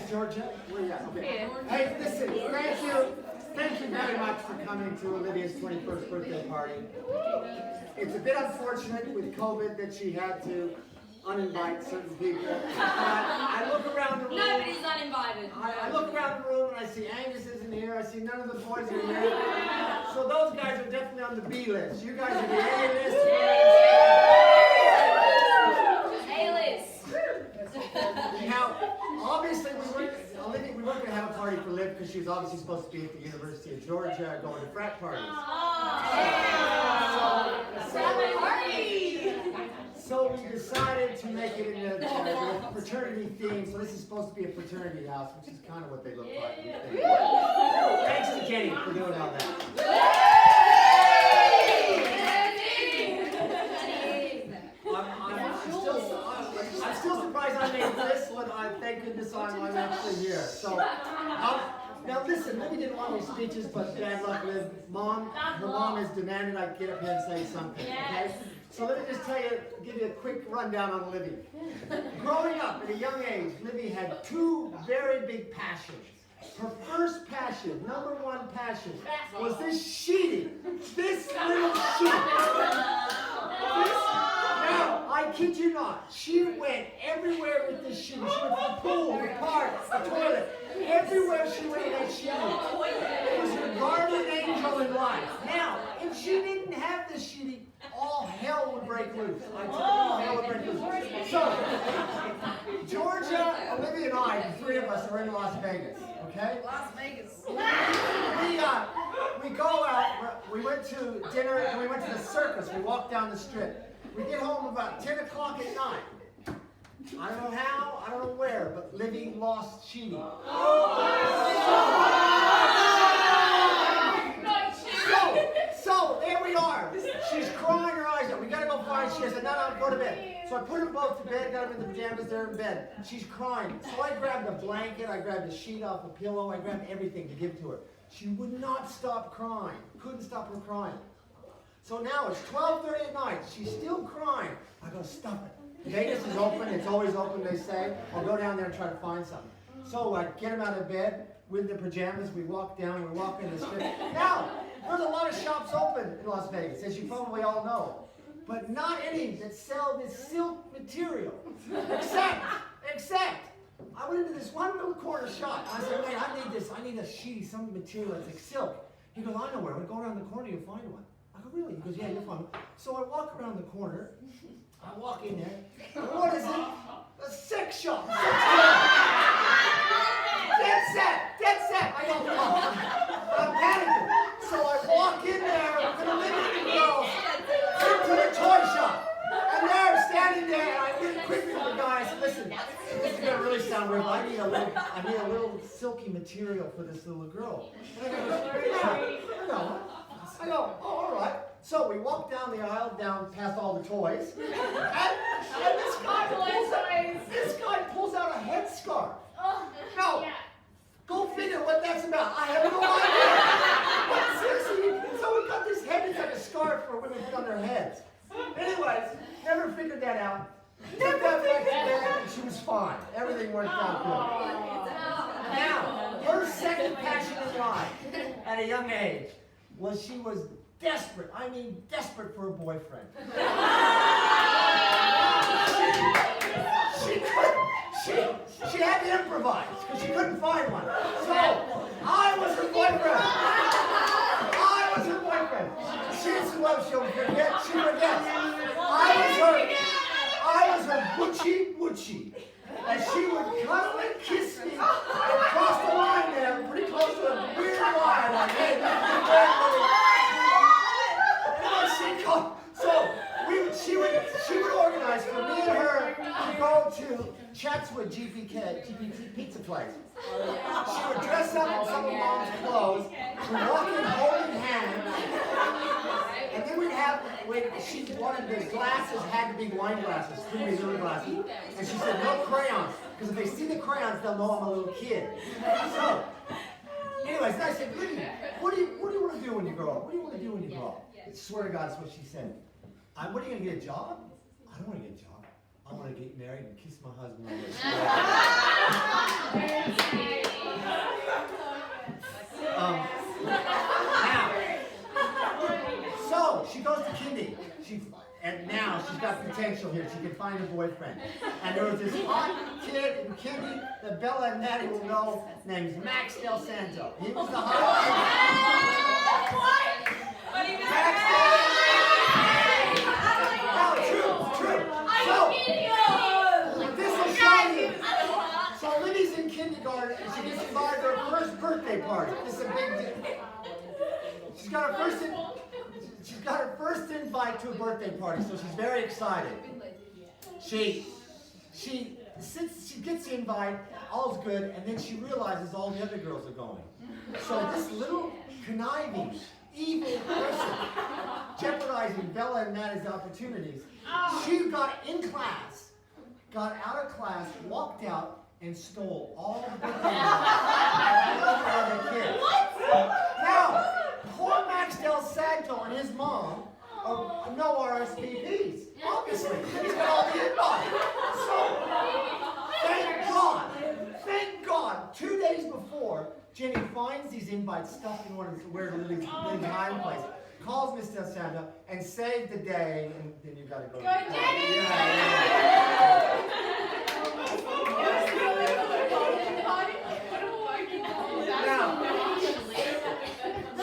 Georgia? Where you at? Okay. Hey, listen, thank you very much for coming to Olivia's 21st birthday party. It's a bit unfortunate with COVID that she had to uninvite certain people. I look around the room. Nobody's uninvited. I look around the room and I see Angus isn't here. I see none of the boys are here. So those guys are definitely on the B list. You guys are the A list. A-list. Now, obviously, we weren't going to have a party for Liv because she was obviously supposed to be at the University of Georgia going to frat parties. So we decided to make it in a fraternity theme. So this is supposed to be a fraternity house, which is kind of what they look like. Thanks to Jenny for doing all that. I'm still surprised I made this one. Thank goodness I'm actually here. So, now listen, Libby didn't want any speeches, but bad luck, Liv. Her mom has demanded I get up here and say something. Okay? So let me just give you a quick rundown on Libby. Growing up at a young age, Libby had two very big passions. Her first passion, number one passion, was this sheeting. This little sheet. Now, I kid you not, she went everywhere with this sheeting. She went to the pool, the park, the toilet. Everywhere she went with that sheeting. It was her guardian angel in life. Now, if she didn't have this sheeting, all hell would break loose. I tell you, all hell would break loose. So, Georgia, Olivia, and I, the three of us, are in Las Vegas. Okay? Las Vegas. We go out, we went to dinner, and we went to the circus. We walked down the strip. We get home about 10 o'clock at night. I don't know how, I don't know where, but Libby lost cheating. So there we are. She's crying her eyes out. We gotta go find. She said, no, go to bed. So I put them both to bed, got them in the pajamas, they're in bed. She's crying. So I grabbed a blanket, I grabbed a sheet off a pillow, I grabbed everything to give to her. She would not stop crying. Couldn't stop her crying. So now it's 12:30 at night. She's still crying. I go, stop it. Vegas is open. It's always open, they say. I'll go down there and try to find something. So I get him out of bed with the pajamas. We walk down. We walk in the strip. Now, there's a lot of shops open in Las Vegas, as you probably all know. But not any that sell this silk material. Except, I went into this one little corner shop. I said, wait, I need this. I need a sheet, some material that's like silk. He goes, I know where. Go around the corner, you'll find one. I go, really? He goes, yeah, you'll find one. So I walk around the corner. I walk in there. And what is it? A sex shop. Dead set. I go, oh, I'm panicking. So I walk in there with a little girl into the toy shop. And they're standing there, and I really quickly to the guy. I said, listen, this is gonna really sound weird, but I need a little silky material for this little girl. And I go, oh, all right. So we walk down the aisle, down past all the toys, and this guy pulls out a headscarf. Now, go figure what that's about. I have no idea. But seriously, so we got this head, it's like a scarf for women put on their heads. Anyways, never figured that out. Took that back to bed, and she was fine. Everything worked out good. Now, her second passion in life, at a young age, was she was desperate. I mean, desperate for a boyfriend. She had to improvise because she couldn't find one. So I was her boyfriend. She'll forget. She forgets. I was her butchie. And she would cuddle and kiss me and cross the line there, pretty close to a weird line. Like, hey, she would organize for me and her to go to Chatswood GPT pizza place. She would dress up in some of Mom's clothes. We'd walk in holding hands. And then she wanted the glasses had to be wine glasses, couldn't be little glasses. And she said, no crayons, because if they see the crayons, they'll know I'm a little kid. So, anyways, I said, Libby, what do you want to do when you grow up? What do you want to do when you grow up? I swear to God, that's what she said. What are you going to get a job? I don't want to get a job. I want to get married and kiss my husband on the so she goes to kindy. And now she's got potential here. She can find a boyfriend. And there was this hot kid in kindy that Bella and Maddie will know, named Max Del Santo. He was the hot kid. So Livy's in kindergarten and she gets invited to her first birthday party. This is a big deal. She's got her first invite to a birthday party, so she's very excited. She gets the invite, all's good, and then she realizes all the other girls are going. So this little conniving, evil person, jeopardizing Bella and Maddie's opportunities, she got out of class, walked out, and stole all the birthday invites of the other kids. Now, poor Max Del Santo and his mom are no RSVPs. Obviously, he's got all the invites. So, thank God, 2 days before, Jenny finds these invites stuffed in one of Lily's hiding place, calls Miss Del Santo, and saved the day, and then you got to go. Go, Jenny!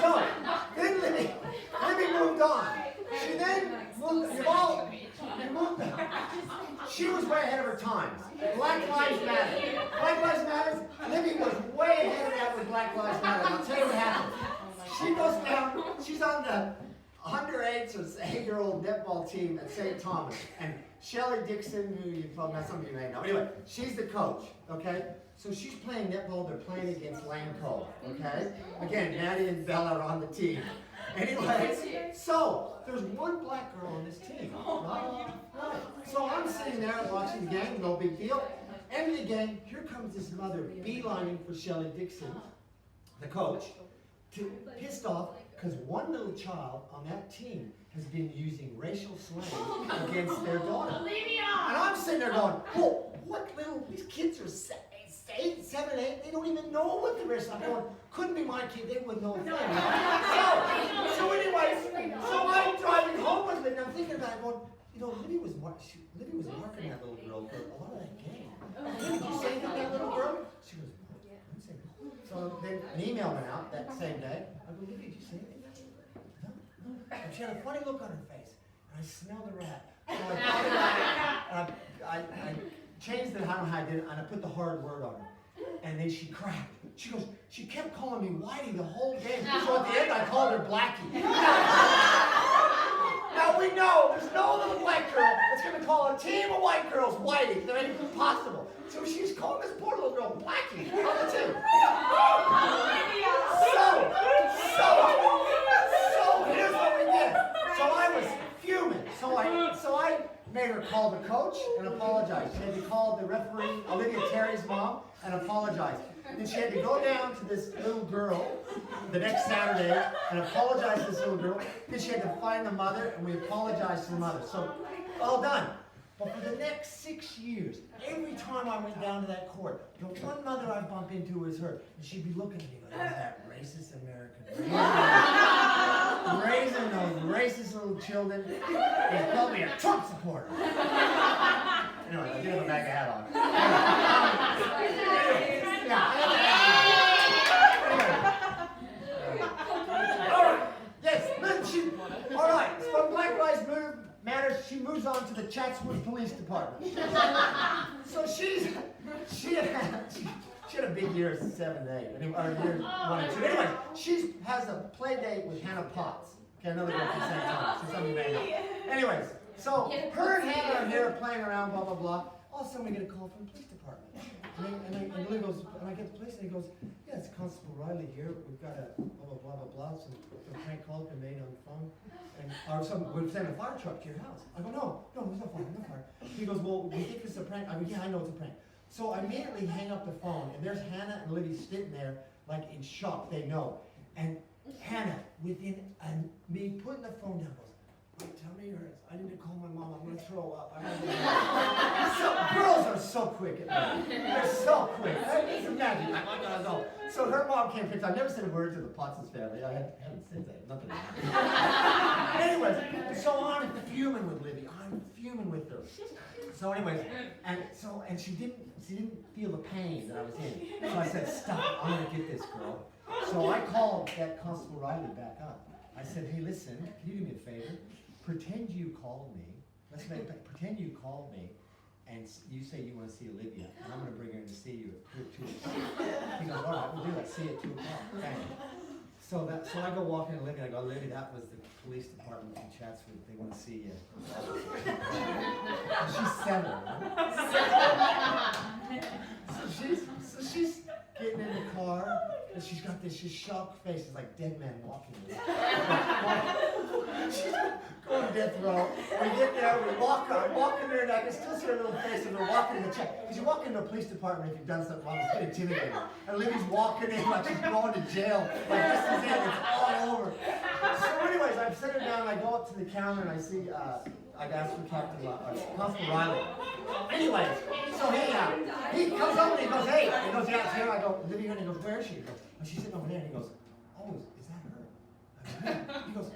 So, then Libby moved on. She then moved on. She was way ahead of her times. Black Lives Matter. Black Lives Matter, Libby was way ahead of that with Black Lives Matter. I'll tell you what happened. She goes down, she's on the under 8 or 8-year-old netball team at St. Thomas. And Shelly Dixon, who you probably, some of you may know. Anyway, she's the coach, okay? So she's playing netball, they're playing against Lane Cove, okay? Again, Maddie and Bella are on the team. Anyway, so there's one black girl on this team. Right? So I'm sitting there watching the game, no big deal. End of the game, here comes this mother beelining for Shelly Dixon, the coach, pissed off because one little child on that team has been using racial slang against their daughter. Olivia! And I'm sitting there going, oh, what little, these kids are 8, 7, 8, they don't even know what the rest. I'm going, couldn't be my kid, they wouldn't know a thing. So anyways, so I'm driving home with it, and I'm thinking about it, going, you know, Libby was marking that little girl for a lot of that game. Did you say that little girl? She goes, no, I didn't say that. So then an email went out that same day. I go, Libby, did you say that? No. And she had a funny look on her face, and I smelled a rat. So I changed it, I don't know how I did it, and I put the hard word on her. And then she cracked. She goes, she kept calling me Whitey the whole game. So at the end, I called her Blackie. Now we know there's no little white girl that's going to call a team of white girls Whitey. That ain't impossible. So she's calling this poor little girl Blackie on the team. So here's what we did. So I was fuming. So I made her call the coach and apologize. She had to call the referee, Olivia Terry's mom, and apologize. Then she had to go down to this little girl the next Saturday and apologize to this little girl. Then she had to find the mother, and we apologized to the mother. So, all done. But for the next 6 years, every time I went down to that court, the one mother I bump into was her. And she'd be looking at me like, "Is that racist American? Raising those racist little children." They called me a Trump supporter. Anyway, I did have a bag of hat on. Yes, then all right, from Black Lives Matter, she moves on to the Chatsworth Police Department. So she had a big year, 7 to 8, or year 1 and 2. Anyway, she has a play date with Hannah Potts. Okay, another girl from St. Thomas. She's something you may know. Anyways, so her and Hannah are here playing around, blah, blah, blah. All of a sudden we get a call from the police department. And Lily goes, and I get the police, and he goes, yeah, it's Constable Riley here. We've got a blah, blah, blah, blah, blah. Some prank calls been made on the phone. And we're sending a fire truck to your house. I go, no, there's no fire. He goes, well, we think it's a prank. I go, yeah, I know it's a prank. So I immediately hang up the phone, and there's Hannah and Libby sitting there, like in shock. They know. And Hannah, within me putting the phone down, goes, wait, tell me yours. I need to call my mom. I'm going to throw up. so quick at me. They're so quick. It's magic. I'm not gonna go. So her mom came picked. I've never said a word to the Potts family. I haven't said that. Nothing. Anyways, so I'm fuming with Livy. I'm fuming with her. So anyways, and she didn't feel the pain that I was in. So I said, stop. I'm gonna get this girl. So I called that Constable Riley back up. I said, hey, listen, can you do me a favor? Pretend you called me. Pretend you called me, and you say you want to see Olivia, and I'm going to bring her in to see you at 2 o'clock. He goes, all right, we'll do that. See you at 2 o'clock. Bang. So I go walk in Olivia, and I go, Olivia, that was the police department from Chatsworth. They want to see you. And she's 7, right? So she's getting in the car, and she's got this shocked face. It's like dead man walking. She's going death row. We get there, we walk in there, and I can still see her little face, and we're walking in the check. Because you walk into a police department if you've done something wrong, it's pretty intimidating. And Livy's walking in like she's going to jail. Like this is it, it's all over. So anyways, I'm sitting down, I go up to the counter, and I see, I'd asked for Constable Riley. Anyways, so he comes over and he goes, hey, he goes, yeah, it's here. I go, Olivia, and he goes, where is she? He goes, oh, she's sitting over there, and he goes, oh, is that her? I go, yeah. He goes, I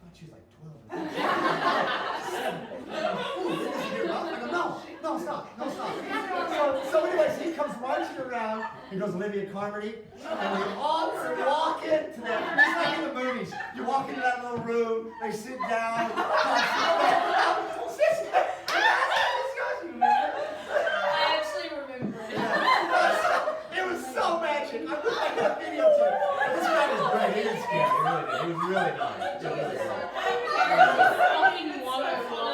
thought she was like 12 or 13. Ooh, this is your mouth? I go, no, stop. So anyways, he comes marching around, he goes, Olivia Carmody, and we all walk into that, just like in the movies. You walk into that little room, they sit down, I actually remember it. It was so magic. I wish I got a video to it. This guy was great. He didn't scare me. He was really nice. Fucking wonderful.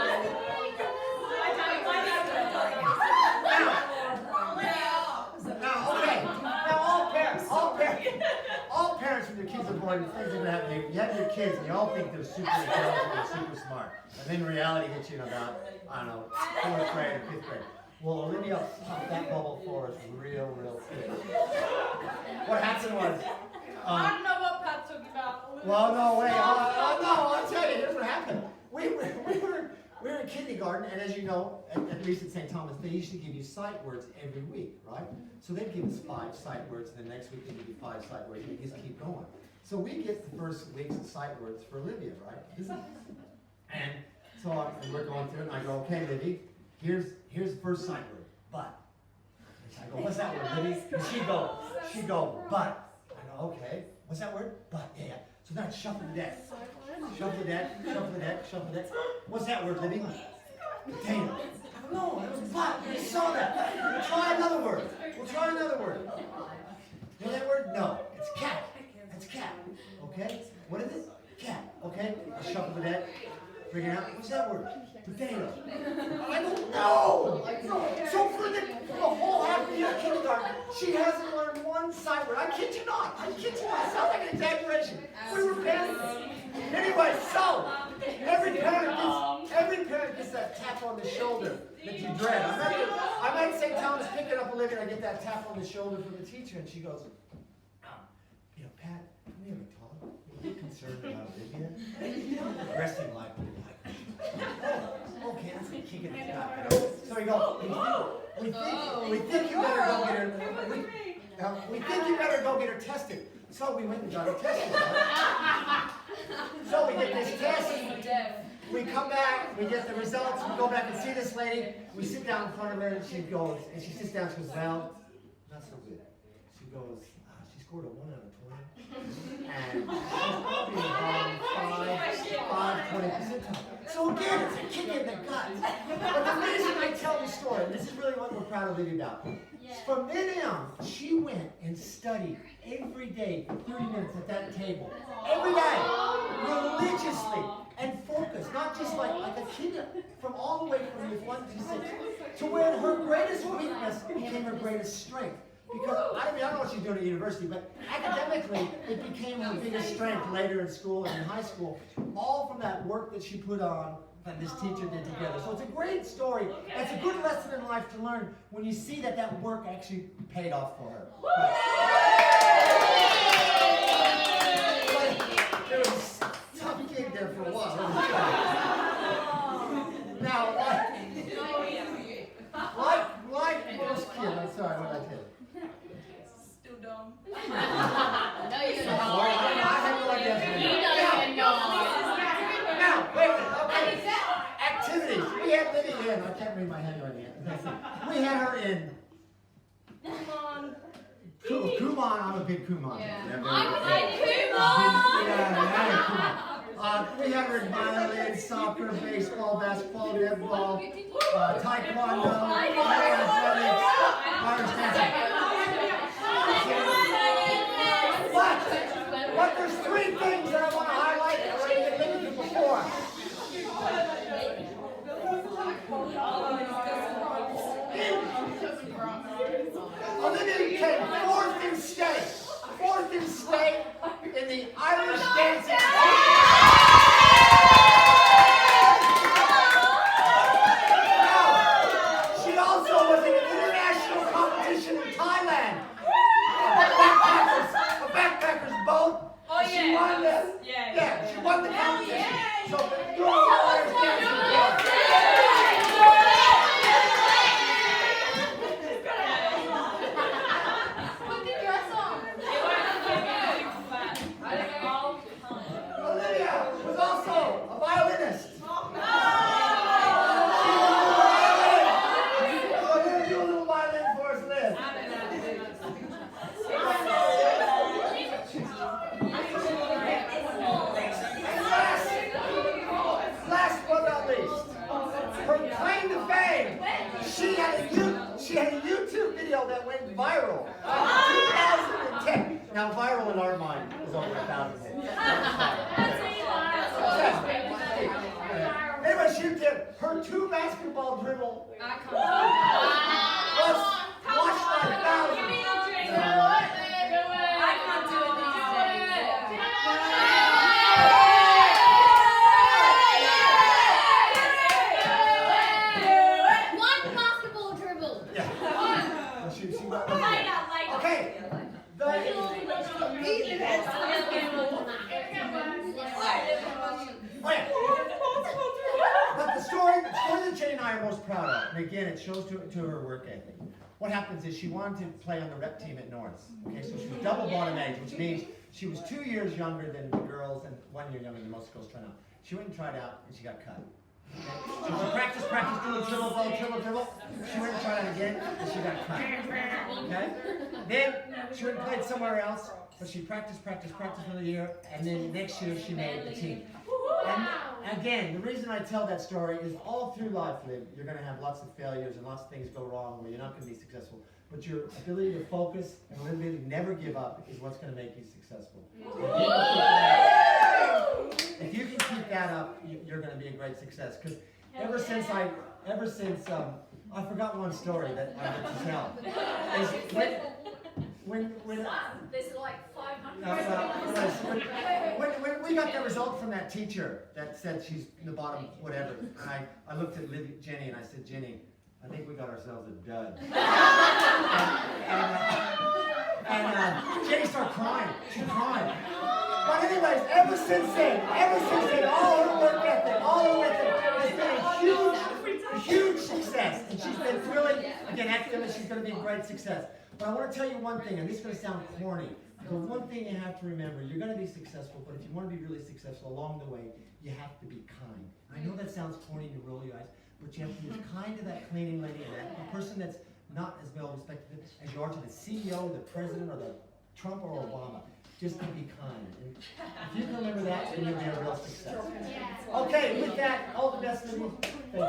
Now, okay. Now, all parents, when their kids are born, things are going to happen. You have your kids, and you all think they're super intelligent and super smart. And then reality hits you in about, I don't know, 4th grade or 5th grade. Well, Olivia popped that bubble for us real quick. What happened was... I don't know what Pat's talking about. Well, no, wait. I'll tell you. Here's what happened. We were in kindergarten, and as you know, at least at St. Thomas, they usually give you sight words every week, right? So they'd give us 5 sight words, and the next week they give you 5 sight words, and you just keep going. So we get the first week's of sight words for Olivia, right? And so we're going through it, and I go, okay, Livy, here's the first sight word, but. And I go, what's that word, Livy? And she go, but. I go, okay, what's that word? But, yeah. So then I shuffle the deck. Shuffle the deck. What's that word, Livy? Potato. I go, no, it was but. You saw that. We'll try another word. You know that word? No, it's cat. It's cat. Okay? What is it? Cat. Okay? I shuffle the deck. Figure out, what's that word? Potato. I go, no! So for the whole half year of kindergarten, she hasn't learned one sight word. I kid you not. It sounds like an exaggeration. We were panicking. Anyway, so every parent gets that tap on the shoulder that you dread. I'm at St. Thomas picking up Olivia, and I get that tap on the shoulder from the teacher, and she goes, Pat, can we ever talk? Are you concerned about Olivia? Resting like okay, that's a kick in the gut. So we go, we think you better go get her. We think you better go get her tested. So we went and got her tested. Right? So we get this test. We come back, we get the results, we go back and see this lady. We sit down in front of her, and she goes, and she sits down, she goes, Val, not so good. She goes, she scored a 1 out of 20. And she's probably around 20%. So again, it's a kick in the gut. But the reason I tell the story, and this is really what we're proud of Livy about. From then on, she went and studied every day for 30 minutes at that table. Every day, religiously and focused, not just like a kid, from all the way from years 1 to 6, to where her greatest weakness became her greatest strength. Because, I don't know what she's doing at university, but academically, it became her biggest strength later in school and in high school, all from that work that she put on that this teacher did together. So it's a great story. It's a good lesson in life to learn when you see that work actually paid off for her. But there was a tough gig there for a while. Now, like No, you don't. I have no idea. You don't even know. Now, wait a minute. Okay. Activities. We had Livy in. I can't read my handwriting yet. We had her in. Kumon. I'm a big Kumon. Yeah. Yeah, I'm a very big good. Kumon. Yeah, we had her in violin, soccer, baseball, basketball, netball, taekwondo, athletics, Irish dancing. But there's three things that I want to highlight that I already been looking before. Olivia came fourth in state in the Irish dancing. She also was in an international competition in Thailand. A backpackers boat. Oh, yeah. She won the, Yeah. she won the competition. So you're all Irish dancing. Put the dress on. Olivia was also a violinist. Do a little violin for us, Liz. And last but not least, her claim to fame. She had a YouTube video that went viral in 2010. Now viral in our mind is over 1,000 hits. Anyway, she did her 2 basketball dribble was watched by thousands. One basketball dribble. Yeah. Okay. But the story that Jenny and I are most proud of, and again, it shows to her work ethic. What happens is she wanted to play on the rep team at North. Okay, so she was double bottom age, which means she was 2 years younger than the girls and 1 year younger than most girls trying out. She went and tried out, and she got cut. Okay? So practice, doing dribble ball, dribble. She went and tried out again, and she got cut. Okay? Then she went and played somewhere else, but she practiced another year, and then next year she made the team. And again, the reason I tell that story is all through life, Liv, you're going to have lots of failures and lots of things go wrong where you're not going to be successful. But your ability to focus and ability to never give up is what's going to make you successful. If you can keep that up, you're going to be a great success. Because ever since I forgot one story that I get to tell. Is when There's like 500. when we got the result from that teacher that said she's in the bottom, whatever, and I looked at Jenny and I said, Jenny, I think we got ourselves a dud. and Jenny started crying. She cried. But anyways, ever since then, all her work ethic has been a huge success. And she's been thrilling. Again, academically, she's going to be a great success. But I want to tell you one thing, and this is going to sound corny. The one thing you have to remember, you're going to be successful, but if you want to be really successful along the way, you have to be kind. I know that sounds corny to roll your eyes, but you have to be as kind to that cleaning lady and that person that's not as well respected as you are to the CEO, the president, or the Trump or Obama. Just to be kind. And if you can remember that, then you'll be a real success. Okay, with that, all the best of you. Thank you.